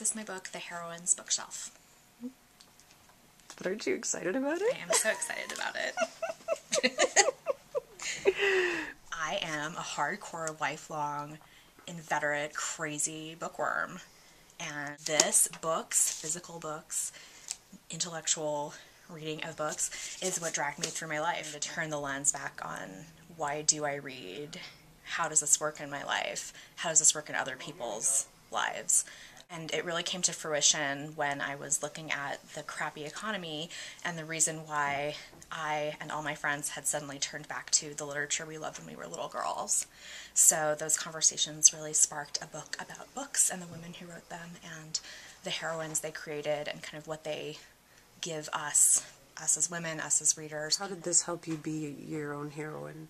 This is my book, The Heroine's Bookshelf. But aren't you excited about it? I am so excited about it. I am a hardcore, lifelong, inveterate, crazy bookworm. And this books, physical books, intellectual reading of books is what dragged me through my life. To turn the lens back on why do I read? How does this work in my life? How does this work in other people's lives? And it really came to fruition when I was looking at the crappy economy and the reason why I and all my friends had suddenly turned back to the literature we loved when we were little girls. So those conversations really sparked a book about books and the women who wrote them and the heroines they created and kind of what they give us as women, us as readers. How did this help you be your own heroine?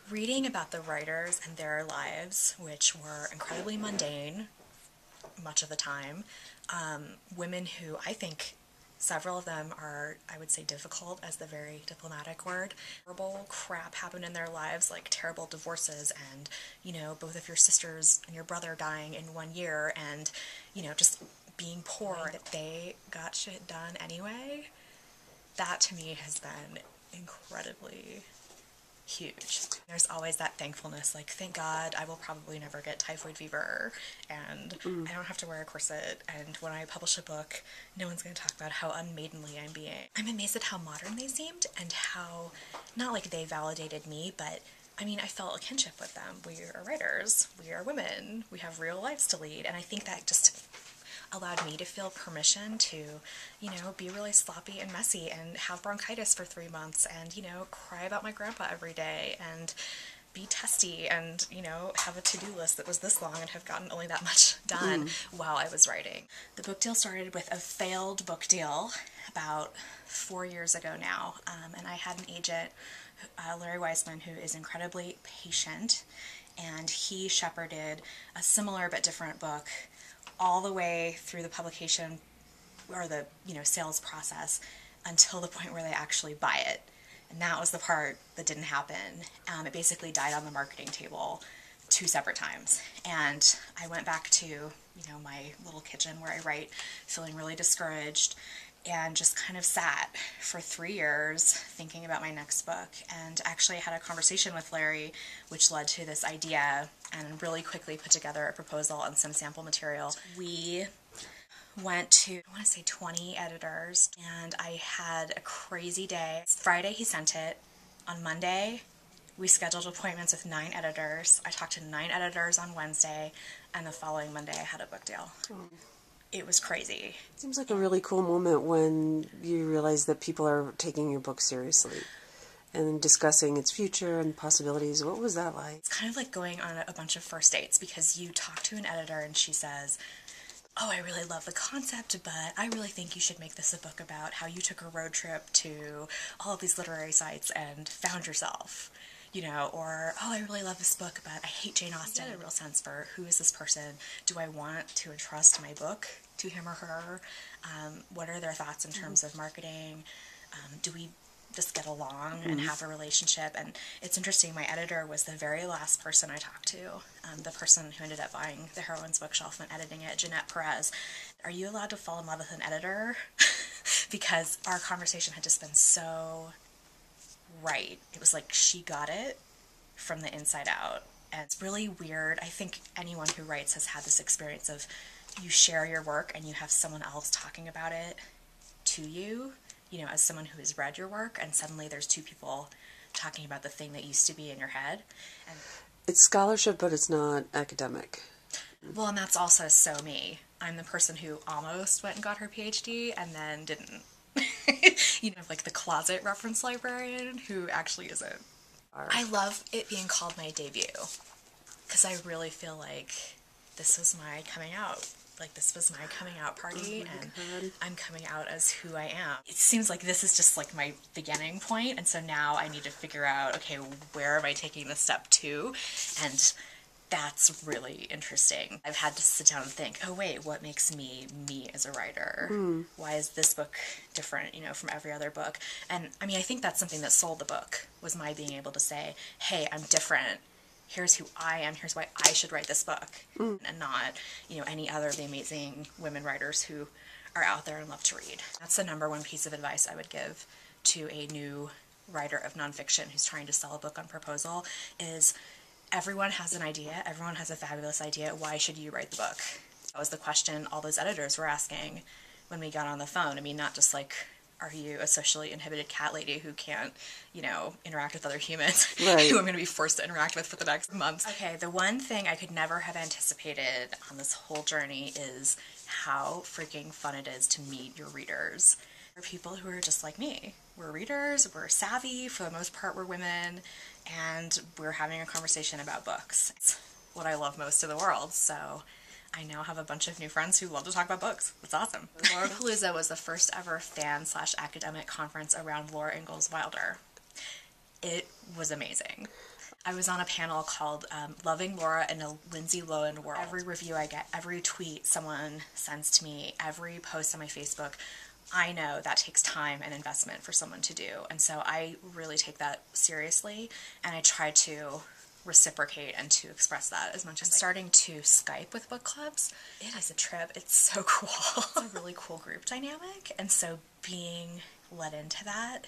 Reading about the writers and their lives, which were incredibly mundane much of the time, women who I think several of them are, I would say, difficult as the very diplomatic word. Terrible crap happened in their lives, like terrible divorces and, you know, both of your sisters and your brother dying in 1 year and, you know, just being poor. That they got shit done anyway. That to me has been incredibly huge. There's always that thankfulness, like, thank God I will probably never get typhoid fever and I don't have to wear a corset, and when I publish a book no one's going to talk about how unmaidenly I'm being. I'm amazed at how modern they seemed and how, not like they validated me, but I mean, I felt a kinship with them. We are writers, we are women, we have real lives to lead, and I think that just allowed me to feel permission to, you know, be really sloppy and messy and have bronchitis for 3 months and, you know, cry about my grandpa every day and be testy and, you know, have a to-do list that was this long and have gotten only that much done while I was writing. The book deal started with a failed book deal about 4 years ago now, and I had an agent, Larry Weisman, who is incredibly patient, and he shepherded a similar but different book all the way through the publication or the, you know, sales process until the point where they actually buy it. And that was the part that didn't happen. It basically died on the marketing table 2 separate times. And I went back to, you know, my little kitchen where I write, feeling really discouraged, and just kind of sat for 3 years thinking about my next book. And actually I had a conversation with Larry, which led to this idea, and really quickly put together a proposal and some sample material. We went to, I want to say 20 editors, and I had a crazy day. Friday he sent it. On Monday we scheduled appointments with 9 editors. I talked to 9 editors on Wednesday, and the following Monday I had a book deal. It was crazy. It seems like a really cool moment when you realize that people are taking your book seriously and discussing its future and possibilities. What was that like? It's kind of like going on a bunch of first dates, because you talk to an editor and she says, oh, I really love the concept, but I really think you should make this a book about how you took a road trip to all of these literary sites and found yourself. You know, or, oh, I really love this book, but I hate Jane Austen. I get a real sense for who is this person? Do I want to entrust my book to him or her? What are their thoughts in terms of marketing? Do we just get along and have a relationship? And it's interesting, my editor was the very last person I talked to, the person who ended up buying The Heroine's Bookshelf and editing it, Jeanette Perez. Are you allowed to fall in love with an editor? Because our conversation had just been so right. It was like she got it from the inside out. And it's really weird. I think anyone who writes has had this experience of you share your work and you have someone else talking about it to you, you know, as someone who has read your work, and suddenly there's 2 people talking about the thing that used to be in your head. And it's scholarship, but it's not academic. Well, and that's also so me. I'm the person who almost went and got her PhD and then didn't. You know, like the closet reference librarian who actually isn't. I love it being called my debut, because I really feel like this was my coming out. Like, this was my coming out party, and I'm coming out as who I am. It seems like this is just like my beginning point, and so now I need to figure out, okay, where am I taking this step to? And that's really interesting. I've had to sit down and think, oh wait, what makes me me as a writer? Why is this book different, you know, from every other book? And I mean, I think that's something that sold the book, was my being able to say, hey, I'm different, here's who I am, here's why I should write this book, and not, any other of the amazing women writers who are out there and love to read. That's the number one piece of advice I would give to a new writer of nonfiction who's trying to sell a book on proposal is everyone has an idea, everyone has a fabulous idea, why should you write the book? That was the question all those editors were asking when we got on the phone. I mean, not just like, are you a socially inhibited cat lady who can't, interact with other humans, right, who I'm going to be forced to interact with for the next month. Okay, the one thing I could never have anticipated on this whole journey is how freaking fun it is to meet your readers. There are people who are just like me. We're readers, we're savvy, for the most part we're women, and we're having a conversation about books. It's what I love most in the world, so I now have a bunch of new friends who love to talk about books. It's awesome. Laura-Palooza was the first ever fan/academic conference around Laura Ingalls Wilder. It was amazing. I was on a panel called Loving Laura in a Lindsay Lohan World. Every review I get, every tweet someone sends to me, every post on my Facebook, I know that takes time and investment for someone to do. And so I really take that seriously, and I try to reciprocate and to express that as much as starting to Skype with book clubs. It is a trip. It's so cool. It's a really cool group dynamic, and so being let into that,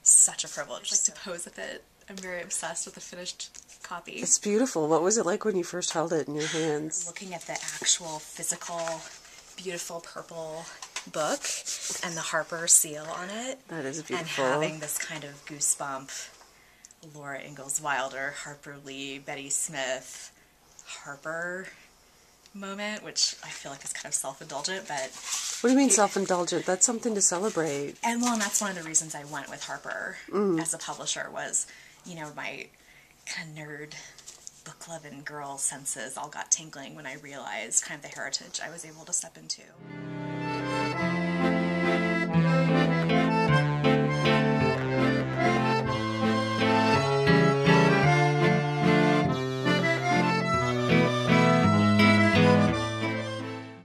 such a privilege. I like to pose with it. I'm very obsessed with the finished copy. It's beautiful. What was it like when you first held it in your hands? Looking at the actual physical, beautiful purple book and the Harper seal on it. That is beautiful. And having this kind of goosebump Laura Ingalls Wilder, Harper Lee, Betty Smith, Harper moment, which I feel like is kind of self-indulgent, but... What do you mean self-indulgent? That's something to celebrate. And that's one of the reasons I went with Harper as a publisher was, my kind of nerd book club and girl senses all got tingling when I realized kind of the heritage I was able to step into.